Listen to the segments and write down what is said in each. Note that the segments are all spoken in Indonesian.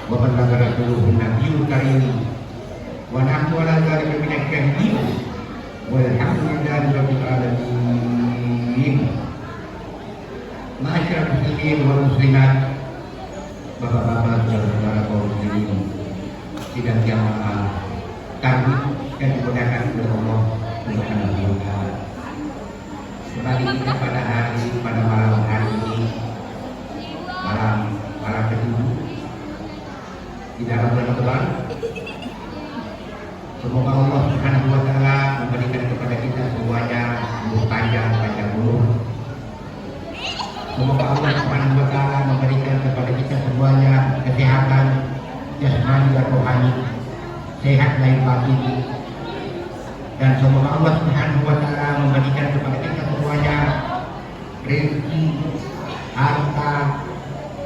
wa ballagha rasuluhu nabiyul karim wa nahnu ala dzalika minasy syahidin walhamdulillahi rabbil alamin. Ma'asyiral muslimin wal muslimat, bapak-bapak, saudara-saudara kaum muslimin sidang jamaah kami yang dimuliakan oleh Allah Subhanahu wa taala. Kembali kita pada malam hari ini, malam kedua di dalam Ramadan. Semoga Allah Subhanahu wa taala memberikan kepada kita semuanya umur panjang umur. Semoga Allah Subhanahu wa taala memberikan kepada kita semuanya kesehatan jasmani dan rohani, sehat lahir batin. Dan semoga Allah Subhanahu wa taala memberikan kepada kita semuanya rezeki, harta,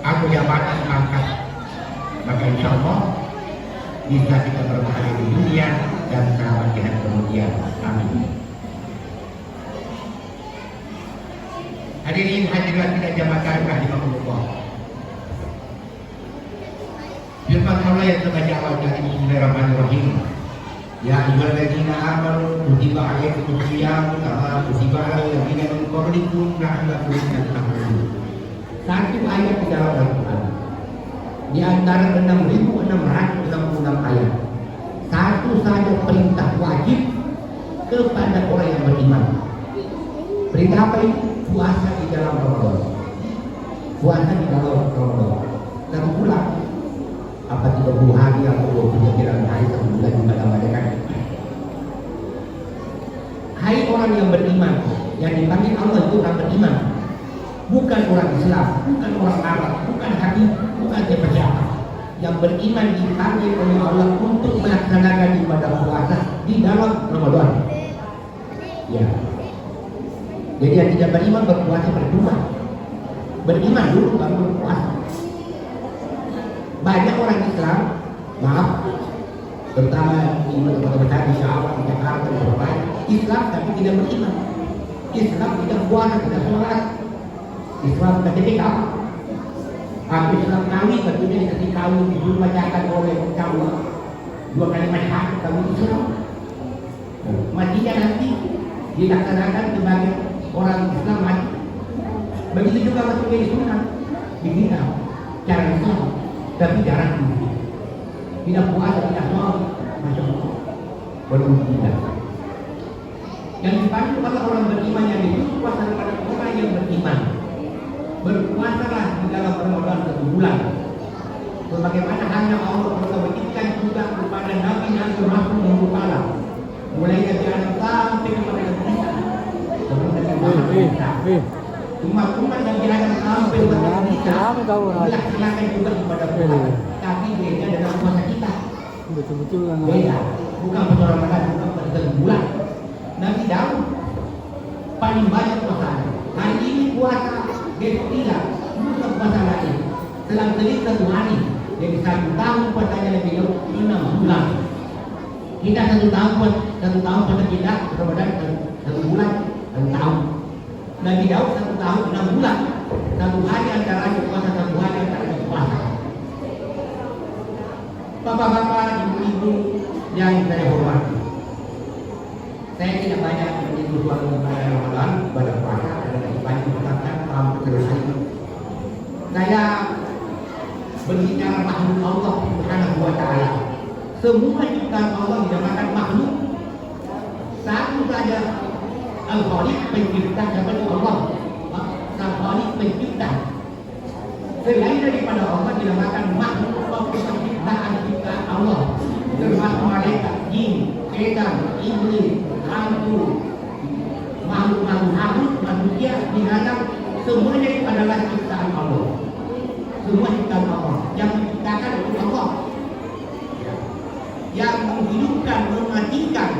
atau jabatan, pangkat. Maka insya Allah bisa kita berbahagia di dunia dan selamat di hari kemudian. Amin. Hadirin hadirat tidak jamaah rahimahullah. Firman Allah yang terbaca awal dari Bismillahirrahmanirrahim. Ya ayyuhalladzina amanu kutiba alaikumus shiyam kama kutiba alal ladzina min qablikum la'allakum tattaqun. Satu ayat di dalam Al-Quran di antara 6.666 ayat, satu saja perintah wajib kepada orang yang beriman. Perintah apa itu? Puasa di dalam Ramadan. Puasa di dalam Ramadan. Dan pula apa 30 hari atau 29 hari sebulan di mana-mana. Hai orang yang beriman, yang dipanggil Allah itu orang beriman, bukan orang Islam, bukan orang Arab, bukan Habib, bukan siapa-siapa. Yang beriman dipanggil oleh Allah untuk melaksanakan ibadah puasa di dalam Ramadan. Ya. Jadi yang tidak beriman berpuasa percuma. Beriman dulu baru berpuasa. Banyak orang Islam, maaf, terutama di kota besar di Jawa, di Jakarta, di Surabaya, Islam tapi tidak beriman. Islam tidak puasa, tidak sholat. Islam ketika aku Islam kawin, tentunya dikasih kawin dibacakan oleh Allah 2 kalimat syahadat kawin Islam. Matinya nanti dilaksanakan sebagai orang Islam mati. Begitu juga masuk ke sunnah, dibina cara Islam, tapi jarang tidak puasa, tidak sholat, masya Allah, belum tidak. Yang dipanggil pada orang beriman yang itu puasa kepada orang yang beriman. Berpuasalah di dalam Ramadan 1 bulan. Sebagaimana hanya Allah telah berikan juga kepada Nabi dan Rasul yang berkala, mulai dari Adam sampai kepada kita. Umat-umat yang Adam sampai kepada kita dilaksanakan juga kepada puasa. Tapi beda dengan puasa kita. Betul-betul beda. Bukan pada Ramadan, bukan pada 1 bulan. Nabi Daud paling banyak puasa. Hari ini puasa, besok tidak, bukan puasa lagi. Selang seling 1 hari. Jadi 1 tahun puasanya lebih 6 bulan. Kita 1 tahun puasa kita Ramadan 1 bulan, 1 tahun. Nabi Daud 1 tahun 6 bulan. 1 hari antaranya puasa, 1 hari antaranya puasa. Bapak-bapak, ibu-ibu yang saya hormati, saya tidak banyak menyinggung soal ibadah Ramadan, ibadah puasa, ada banyak perkataan sampai selesai. Saya berbicara makhluk Allah Subhanahu wa taala. Semua ciptaan Allah dinamakan makhluk. Satu saja Al-Khaliq, pencipta, daripada Allah. Al-Khaliq, pencipta. Selain daripada Allah dinamakan makhluk atau penciptaan Allah. Termasuk malaikat, jin, setan, iblis, hantu, makhluk manusia, binatang, semuanya itu adalah ciptaan Allah. Semua ciptaan Allah. Yang menciptakan itu Allah. Yang menghidupkan, mematikan,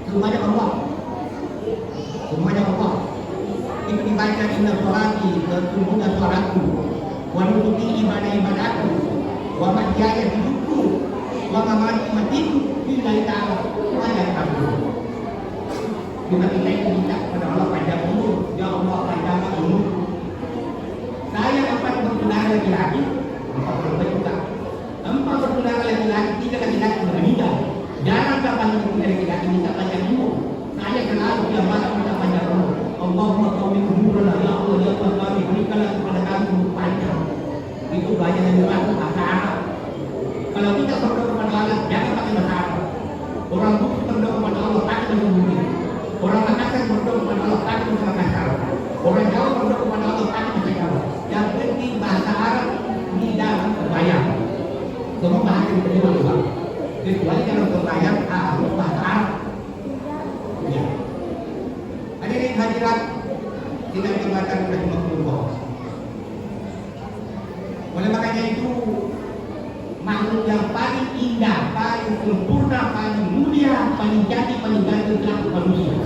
semuanya Allah. Semuanya Allah. Itu dibaca inna sholati, sesungguhnya sholatku, wa nusuki ibadah-ibadahku, wa mahyaya hidupku, wa mamati matiku, lillahi ta'ala, ayat aku. Juga kita itu minta kepada Allah panjang umur. Ya Allah panjang umur. Saya 40 bulan lagi, 40 juga ketika laki-laki meninggal, jarang kapan ketika laki-laki minta panjang umur. Saya selalu tiap malam minta panjang umur. Allahumma qawmi umurana ya Allah ya Allah kami berikanlah kepada kami umur panjang. Itu banyak yang berlaku bahasa Arab. Kalau kita berdoa kepada Allah jangan pakai bahasa Arab. Orang Bugis berdoa kepada Allah pakai bahasa Bugis. Orang Makassar berdoa kepada Allah pakai bahasa Makassar. Orang Jawa berdoa kepada Allah pakai bahasa Jawa. Yang penting bahasa Arab di dalam terbayang. Semua bahasa yang kedua juga. Kecuali kalau terbayang harus bahasa Arab. Ya. Hadirin hadirat tidak dikatakan rahimahullah. Oleh makanya itu makhluk yang paling indah, paling sempurna, paling mulia, paling jadi, paling ganteng adalah manusia.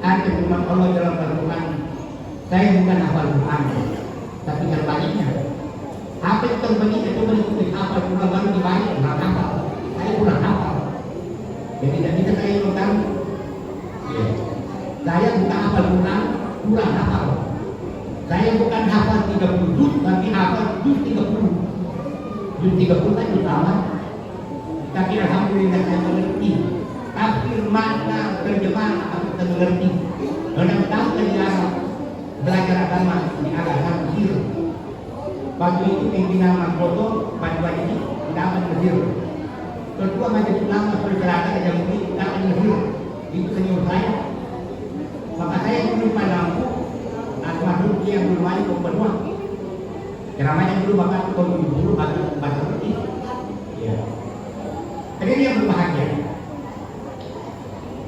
Ada firman Allah dalam Al-Quran, saya bukan hafal Quran, tapi terbaliknya. Apa yang terbaliknya itu mengikuti hafal Quran baru dibalik, kurang hafal. Saya kurang hafal. Jadi tidak bisa saya ingatan. Saya bukan hafal Quran, kurang hafal. Saya bukan hafal 30 juz, tapi hafal juz 30. Juz 30 kan utama. Tapi alhamdulillah saya mengerti. Tafsir makna terjemahan aku tidak mengerti. Orang tahu dari Arab belajar agama di agama Mesir. Waktu itu pimpinan Mahfoto Padua ini dapat Mesir. Ketua Majelis Ulama Pergerakan yang mungkin dapat Mesir. Itu senior saya. Maka saya dulu padaku Al-Mahmud yang bermain ke Benua. Ceramahnya dulu bahkan dulu bahasa seperti ya. Jadi dia berbahagia.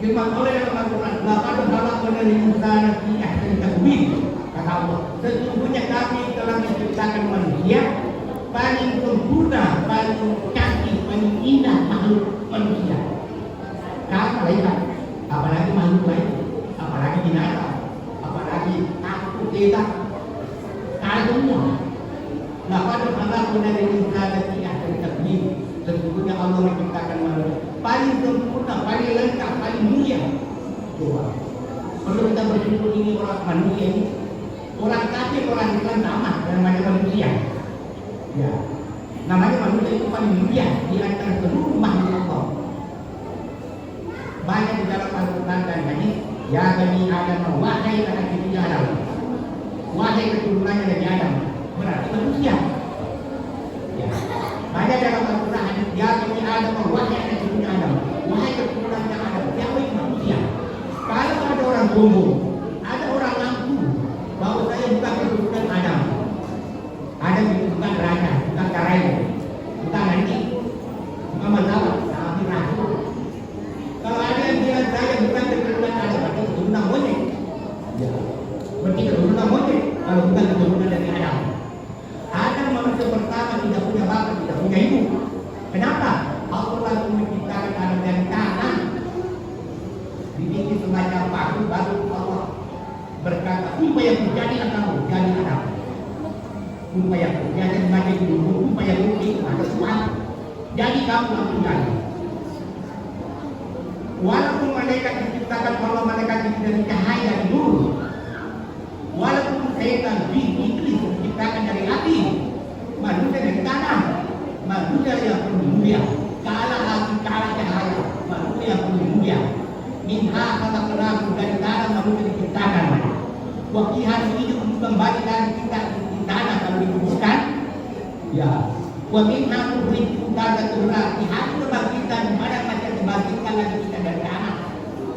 Firman Allah dalam Al-Quran, laqad khalaqnal insana fi ahsani taqwim. Kata Allah, sesungguhnya kami telah menciptakan manusia paling sempurna, paling cantik, paling indah makhluk manusia. Kalau malaikat, apalagi makhluk lain, apalagi binatang, apalagi aku kita, kalau semua. Laqad khalaqnal insana fi ahsani taqwim. Sesungguhnya Allah menciptakan manusia paling sempurna, paling lengkap, paling mulia. Coba, perlu kita bersyukur ini orang manusia ini. Orang kafir, orang Islam sama namanya manusia. Ya, namanya manusia itu paling mulia di antara seluruh makhluk Allah. Banyak di dalam Al-Quran dan hadis, ya bani Adam, wahai anak cucu Adam, wahai keturunannya dari Adam, berarti manusia. Ya. Banyak dalam Al-Quran hadis, ya bani Adam, wahai anak cucu Adam, wahai keturunannya Adam, siapa itu manusia? Kalau ada orang sombong, ada orang lampu bahwa saya bukan keturunan Adam. Adam itu bukan raja, bukan karaya, bukan nanti, bukan mazhab, tapi rasul. Kalau ada yang bilang saya bukan keturunan Adam, berarti keturunan monyet. Ya, berarti keturunan monyet kalau bukan keturunan dari Adam. Adam manusia pertama tidak punya bapak, tidak punya ibu. Kenapa? Allah langsung menciptakan Adam dari tanah. Dibikin semacam paku, baru Allah berkata, upaya jadilah kamu, jadi Adam. Upaya jadi semacam dulu, upaya itu ada Tuhan. Jadi kamu langsung jadi. Walaupun malaikat diciptakan Allah, malaikat itu dari cahaya nur. Walaupun setan, jin, iblis diciptakan dari api, manusia dari tanah, manusia yang penuh mulia. Kalah api, kalah cahaya, manusia yang penuh mulia. Minha kata kerabu dari tanah manusia diciptakan. Wakihan hidup kembali dari kita di tanah kalau dikuburkan. Ya. Wakihan diberikan ke surga. Di hati kebangkitan pada macam dibangkitkan lagi kita dari tanah,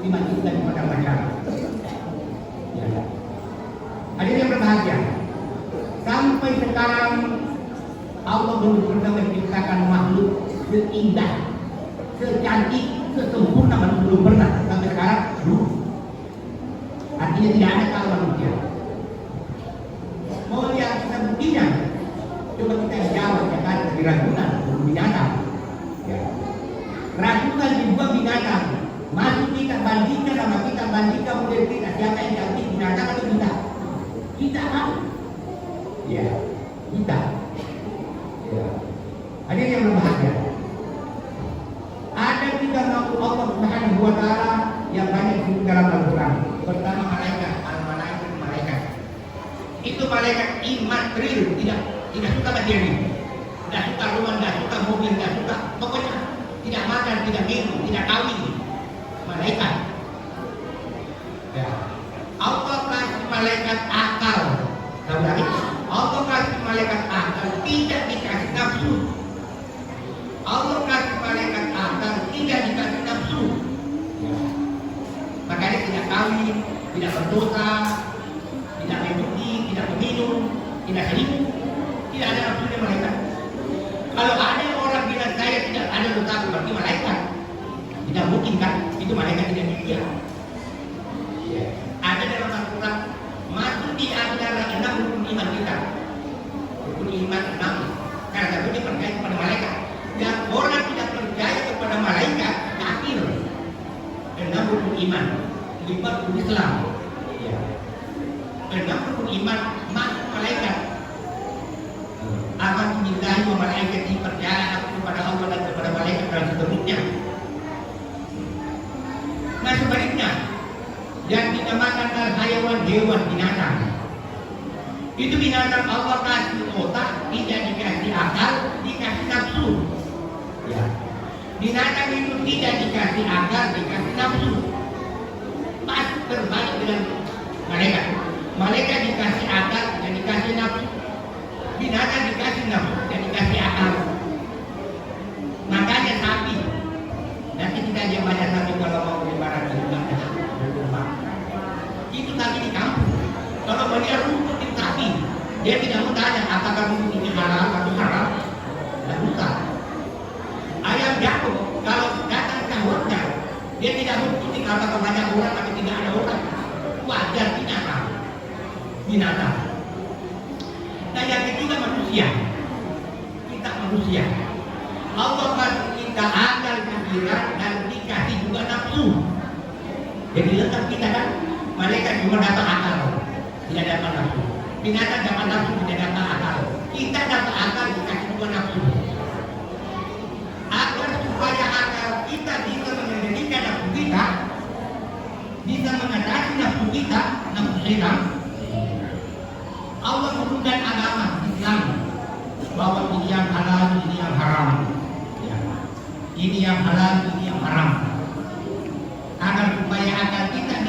dibangkitkan pada macam. Ya. Hadirin yang berbahagia. Sampai sekarang Allah belum pernah menciptakan makhluk seindah, secantik, sesempurna, belum pernah sampai sekarang belum. Artinya tidak ada kalau manusia. Mau lihat kita buktinya? Coba kita jawab ya kan dari Ragunan, binatang. Ya. Ragunan dibuat binatang. Masuk kita bandingkan sama kita bandingkan model kita. Siapa yang cantik, binatang atau kita? Kita kan? Ya, kita. Ya. Ada yang berbahagia. Ada tiga makhluk Allah Subhanahu wa Ta'ala yang banyak disebut dalam Al-Quran. Pertama malaikat, malaikat. Itu malaikat imaterial, tidak suka materi, tidak suka rumah, tidak suka mobil, tidak suka dan tidak minum, tidak kawin, malaikat. Ya. Allah kasih malaikat akal. Tahu lagi? Allah kasih malaikat akal, tidak dikasih nafsu. Allah kasih malaikat akal, tidak dikasih nafsu. Ya. Makanya tidak kawin, tidak berdosa, tidak mencuri, tidak meminum, tidak selingkuh, tidak ada nafsunya malaikat. Kalau ada orang bilang saya tidak ada dosa seperti malaikat, tidak mungkin kan? Itu malaikat tidak dia. Ya. Ada dalam Al-Quran masuk di antara 6 rukun iman kita. Rukun iman 6. Karena satu dia percaya kepada malaikat. Dan orang tidak percaya kepada malaikat kafir. 6 rukun iman, 5 rukun Islam. Ya. 6 rukun iman masuk malaikat. Aman billahi wa malaikatihi, percaya aku kepada Allah dan kepada malaikat dan seterusnya. Nah sebaliknya, yang dinamakan hayawan, hewan, binatang, itu binatang Allah kasih otak, tidak dikasih akal, dikasih nafsu. Ya. Binatang itu tidak dikasih akal, dikasih nafsu. Pas berbalik dengan malaikat. Malaikat dikasih akal dan dikasih nafsu. Binatang dikasih nafsu dan dikasih akal. Makanya sapi, nanti kita lihat banyak sapi kalau mau lebaran di rumah, itu sapi di kampung. Kalau melihat rumput di sapi, dia tidak mau tanya apakah rumput ini halal atau haram. Dan bukan. Ayam jago, kalau datang sahurnya, dia tidak mau pusing apakah banyak orang atau tidak ada orang. Wajar binatang. Nah yang ketiga manusia. Kita manusia. Allah kasih kita akal, pikiran dan dikasih juga nafsu. Jadi lengkap kita kan. Malaikat cuma dapat akal, tidak dapat nafsu. Binatang dapat nafsu, tidak dapat akal. Kita dapat akal, dikasih juga nafsu. Agar supaya akal kita bisa mengendalikan nafsu kita, bisa mengatasi nafsu kita, nafsu setan. Allah menurunkan agama Islam bahwa ini yang halal, ini yang haram. Ini yang halal, ini yang haram. Agar supaya akal kita